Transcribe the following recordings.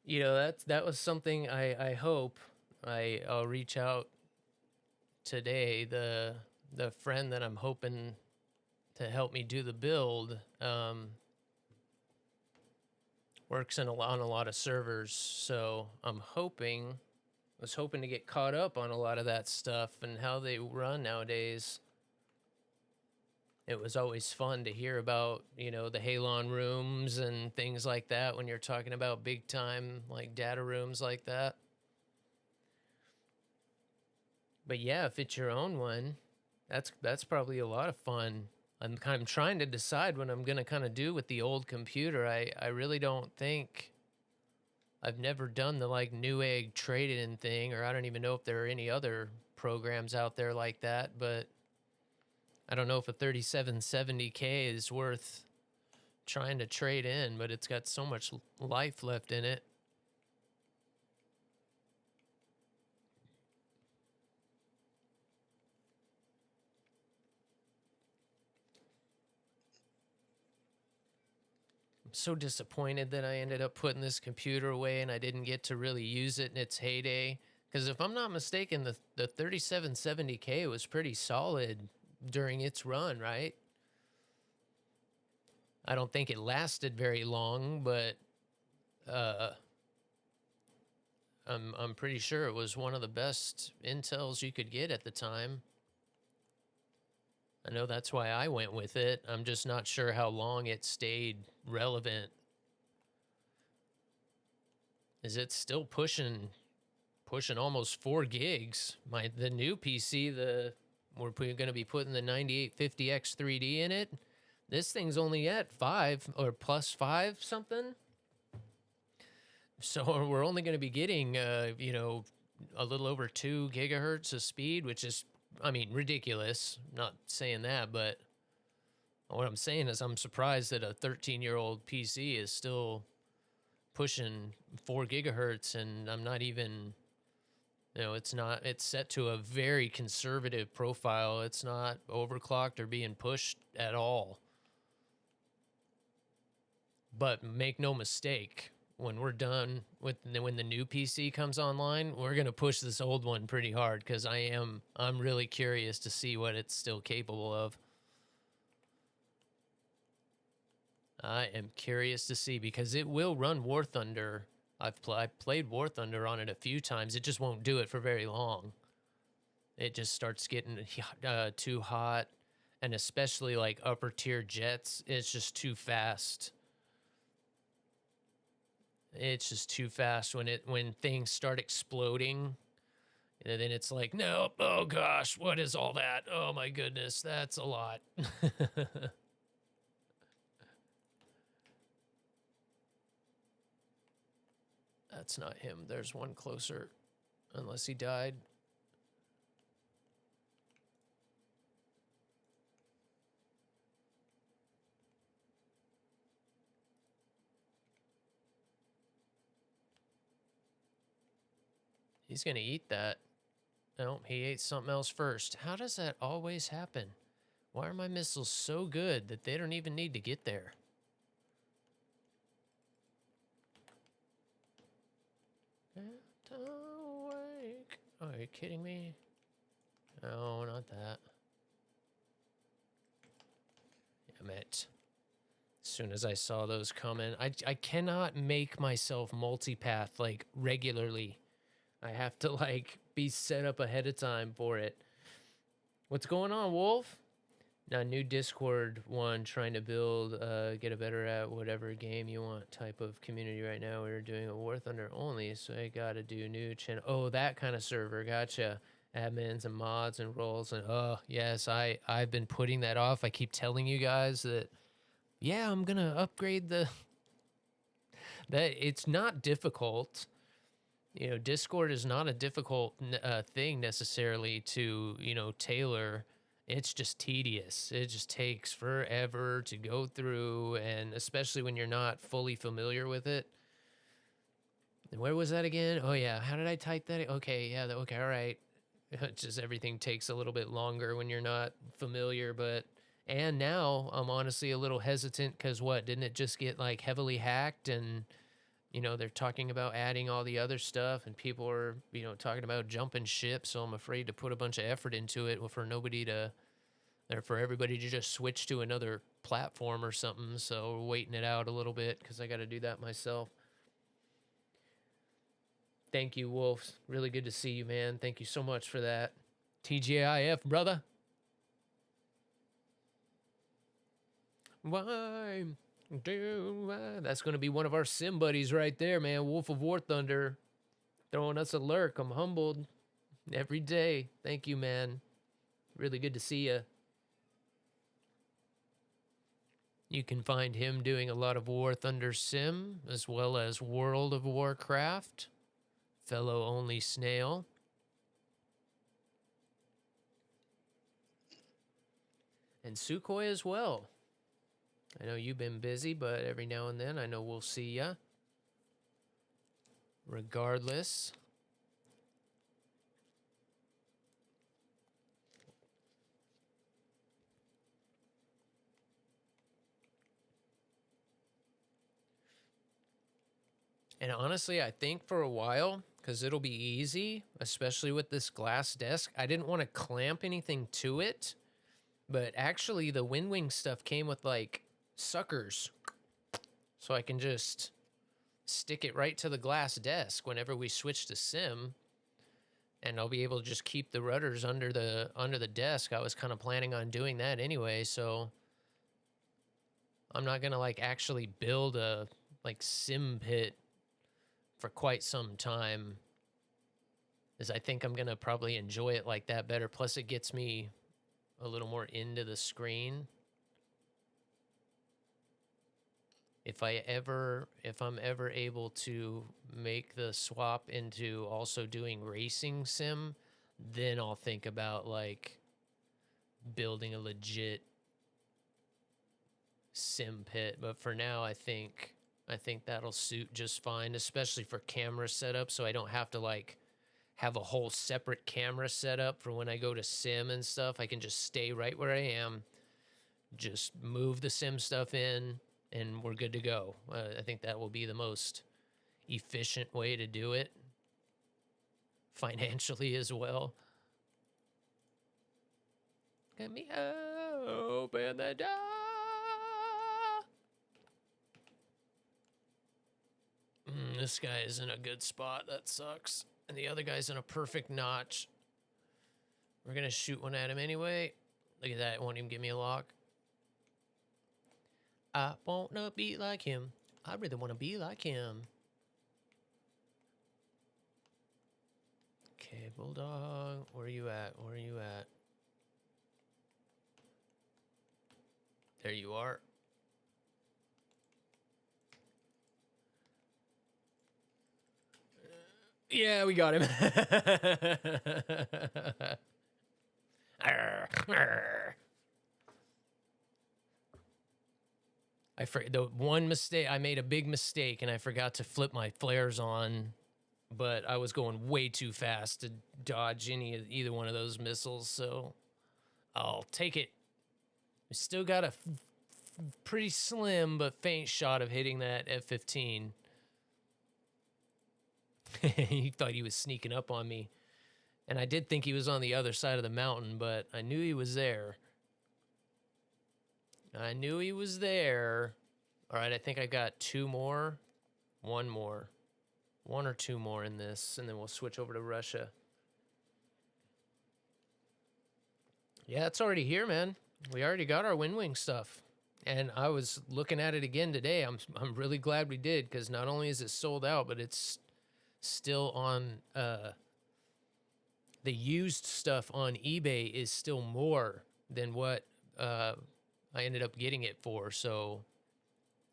that was something I hope I'll reach out today. The friend that I'm hoping to help me do the build works on a lot of servers, so was hoping to get caught up on a lot of that stuff and how they run nowadays. It was always fun to hear about, the Halon rooms and things like that when you're talking about big time, like data rooms like that. But yeah, if it's your own one, that's probably a lot of fun. I'm kind of trying to decide what I'm going to kind of do with the old computer. I really don't think I've never done the like Newegg trade-in thing, or I don't even know if there are any other programs out there like that, but I don't know if a 3770K is worth trying to trade in, but it's got so much life left in it. I'm so disappointed that I ended up putting this computer away and I didn't get to really use it in its heyday. Because if I'm not mistaken, the 3770K was pretty solid during its run, right? I don't think it lasted very long, but I'm pretty sure it was one of the best Intels you could get at the time. I know that's why I went with it. I'm just not sure how long it stayed relevant. Is it still pushing almost 4 gigs? The new PC, we're going to be putting the 9850X 3D in it. This thing's only at 5 or plus 5 something. So we're only going to be getting, a little over 2 gigahertz of speed, which is, ridiculous. I'm not saying that, but what I'm saying is I'm surprised that a 13-year-old PC is still pushing 4 gigahertz, and I'm not even, it's set to a very conservative profile. It's not overclocked or being pushed at all. But make no mistake, when we're done when the new PC comes online, we're going to push this old one pretty hard, because I'm really curious to see what it's still capable of. I am curious to see, because it will run War Thunder. I've played War Thunder on it a few times. It just won't do it for very long. It just starts getting too hot, and especially like upper tier jets, it's just too fast. It's just too fast when things start exploding. And then it's like, no, oh gosh, what is all that? Oh my goodness, that's a lot. That's not him. There's one closer, unless he died. He's going to eat that. No, he ate something else first. How does that always happen? Why are my missiles so good that they don't even need to get there? Awake. Oh, are you kidding me? No, not that. Damn it. As soon as I saw those coming, I cannot make myself multipath like regularly. I have to like be set up ahead of time for it. What's going on, Wolf? Now, new Discord one, trying to build, get a better at whatever game you want type of community right now. We're doing a War Thunder only, so I gotta do new channel. Oh, that kind of server. Gotcha. Admins and mods and roles. And oh, yes, I've been putting that off. I keep telling you guys that, yeah, I'm gonna upgrade that it's not difficult. Discord is not a difficult thing necessarily to, tailor. It's just tedious. It just takes forever to go through, and especially when you're not fully familiar with it. And where was that again? Oh, yeah. How did I type that? Okay, yeah, okay, all right. Just everything takes a little bit longer when you're not familiar, but... And now I'm honestly a little hesitant because what? Didn't it just get, like, heavily hacked and... you know, they're talking about adding all the other stuff, and people are, you know, talking about jumping ship. So I'm afraid to put a bunch of effort into it for nobody to, or for everybody to just switch to another platform or something. So we're waiting it out a little bit because I got to do that myself. Thank you, Wolf. Really good to see you, man. Thank you so much for that. TGIF, brother. Why do I? That's going to be one of our sim buddies right there, man. Wolf of War Thunder. Throwing us a lurk. I'm humbled every day. Thank you, man. Really good to see you. You can find him doing a lot of War Thunder sim, as well as World of Warcraft. Fellow Only Snail. And Sukhoi as well. I know you've been busy, but every now and then I know we'll see ya. Regardless. And honestly, I think for a while, because it'll be easy, especially with this glass desk, I didn't want to clamp anything to it. But actually, the WinWing stuff came with, like, suckers. So I can just stick it right to the glass desk whenever we switch to sim. And I'll be able to just keep the rudders under the desk. I was kind of planning on doing that anyway, so I'm not going to, like, actually build a, like, sim pit for quite some time, as I think I'm going to probably enjoy it like that better. Plus, it gets me a little more into the screen. If I'm ever able to make the swap into also doing racing sim, then I'll think about, like, building a legit sim pit. But for now, I think that'll suit just fine, especially for camera setup, so I don't have to, like, have a whole separate camera setup for when I go to sim and stuff. I can just stay right where I am, just move the sim stuff in, and we're good to go. I think that will be the most efficient way to do it, financially as well. Let me open the door. This guy is in a good spot. That sucks. And the other guy's in a perfect notch. We're going to shoot one at him anyway. Look at that. It won't even give me a lock. I want to be like him. I really want to be like him. Okay, Bulldog. Where are you at? Where are you at? There you are. Yeah, we got him. The one mistake, I made a big mistake and I forgot to flip my flares on, but I was going way too fast to dodge either one of those missiles, so I'll take it. We still got a pretty slim but faint shot of hitting that F-15. He thought he was sneaking up on me. And I did think he was on the other side of the mountain, but I knew he was there. I knew he was there. All right, I think I got two more. One more. One or two more in this, and then we'll switch over to Russia. Yeah, it's already here, man. We already got our WinWing stuff. And I was looking at it again today. I'm really glad we did, because not only is it sold out, but it's still on the used stuff on eBay is still more than what I ended up getting it for. So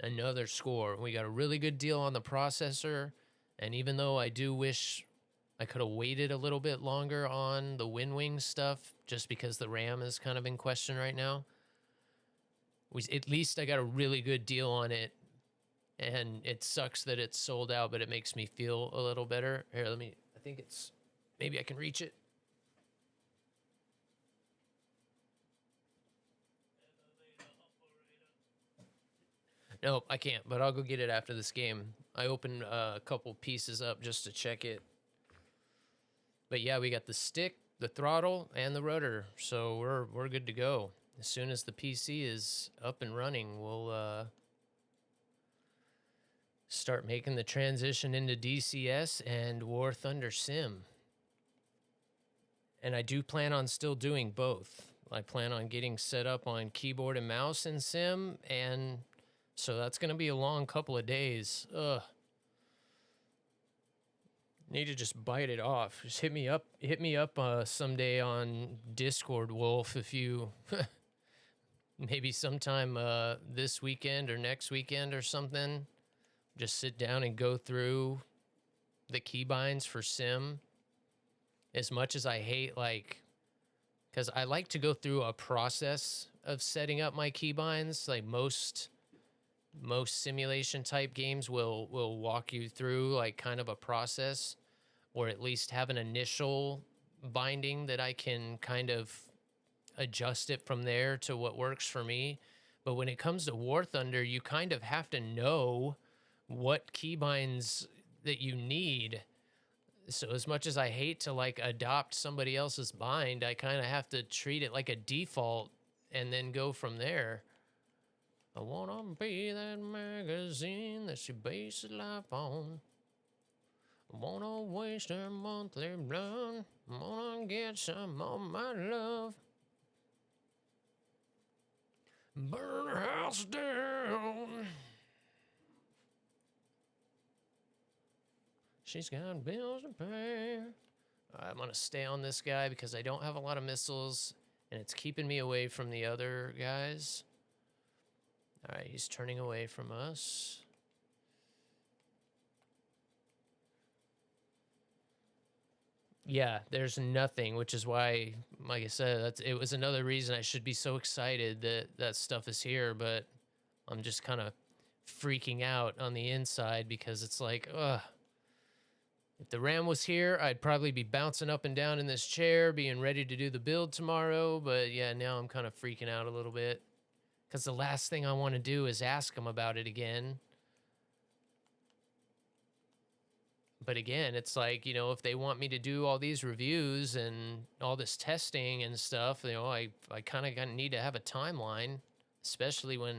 another score. We got a really good deal on the processor, and even though I do wish I could have waited a little bit longer on the WinWing stuff, just because the RAM is kind of in question right now, at least I got a really good deal on it. And it sucks that it's sold out, but it makes me feel a little better. Here, I think it's, maybe I can reach it. Nope, I can't, but I'll go get it after this game. I opened a couple pieces up just to check it. But yeah, we got the stick, the throttle, and the rudder, so we're good to go. As soon as the PC is up and running, we'll start making the transition into DCS and War Thunder Sim. And I do plan on still doing both. I plan on getting set up on keyboard and mouse in Sim, and so that's going to be a long couple of days. Ugh. Need to just bite it off. Just hit me up someday on Discord, Wolf, if you maybe sometime this weekend or next weekend or something. Just sit down and go through the keybinds for Sim. As much as I hate, like, because I like to go through a process of setting up my keybinds. Like most simulation type games will walk you through like kind of a process, or at least have an initial binding that I can kind of adjust it from there to what works for me. But when it comes to War Thunder, you kind of have to know what keybinds that you need. So as much as I hate to like adopt somebody else's bind, I kind of have to treat it like a default and then go from there. I wanna be that magazine that she bases life on. I wanna waste her monthly blood. I wanna get some of my love. Burn her house down. She's got bills to pay. I'm gonna stay on this guy because I don't have a lot of missiles and it's keeping me away from the other guys. All right, he's turning away from us. Yeah, there's nothing, which is why, like I said, it was another reason I should be so excited that that stuff is here, but I'm just kind of freaking out on the inside because it's like, ugh. If the RAM was here, I'd probably be bouncing up and down in this chair, being ready to do the build tomorrow, but yeah, now I'm kind of freaking out a little bit. Because the last thing I want to do is ask them about it again. But again, it's like, you know, if they want me to do all these reviews and all this testing and stuff, you know, I kind of need to have a timeline, especially when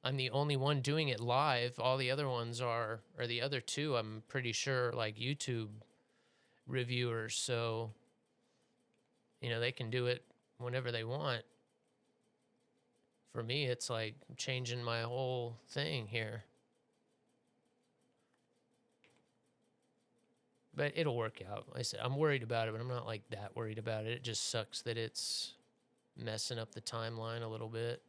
I'm the only one doing it live. All the other ones or the other two, I'm pretty sure, like YouTube reviewers. So, you know, they can do it whenever they want. For me, it's like changing my whole thing here. But it'll work out. Like I said, I'm worried about it, but I'm not like that worried about it. It just sucks that it's messing up the timeline a little bit.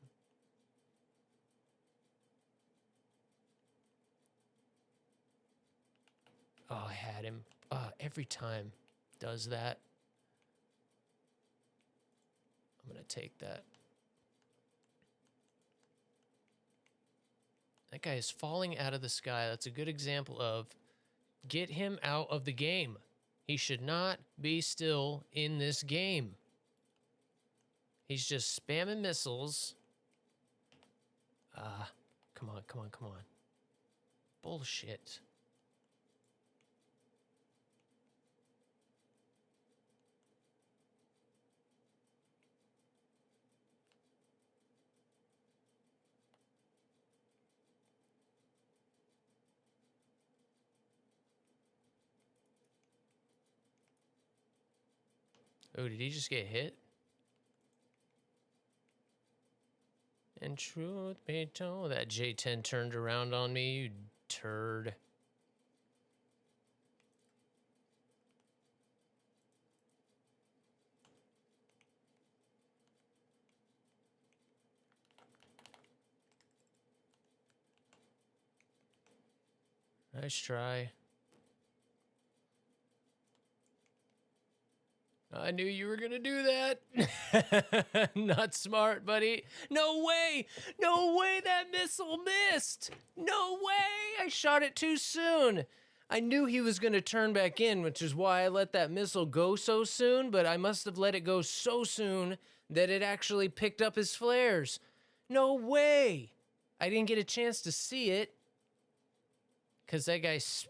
Oh, I had him. Every time does that. I'm going to take that. That guy is falling out of the sky. That's a good example of get him out of the game. He should not be still in this game. He's just spamming missiles. Come on, come on, come on. Bullshit. Oh, did he just get hit? And truth be told, that J10 turned around on me, you turd. Nice try. I knew you were gonna do that. Not smart, buddy. No way! No way that missile missed! No way! I shot it too soon. I knew he was gonna turn back in, which is why I let that missile go so soon, but I must have let it go so soon that it actually picked up his flares. No way! I didn't get a chance to see it because that guy spammed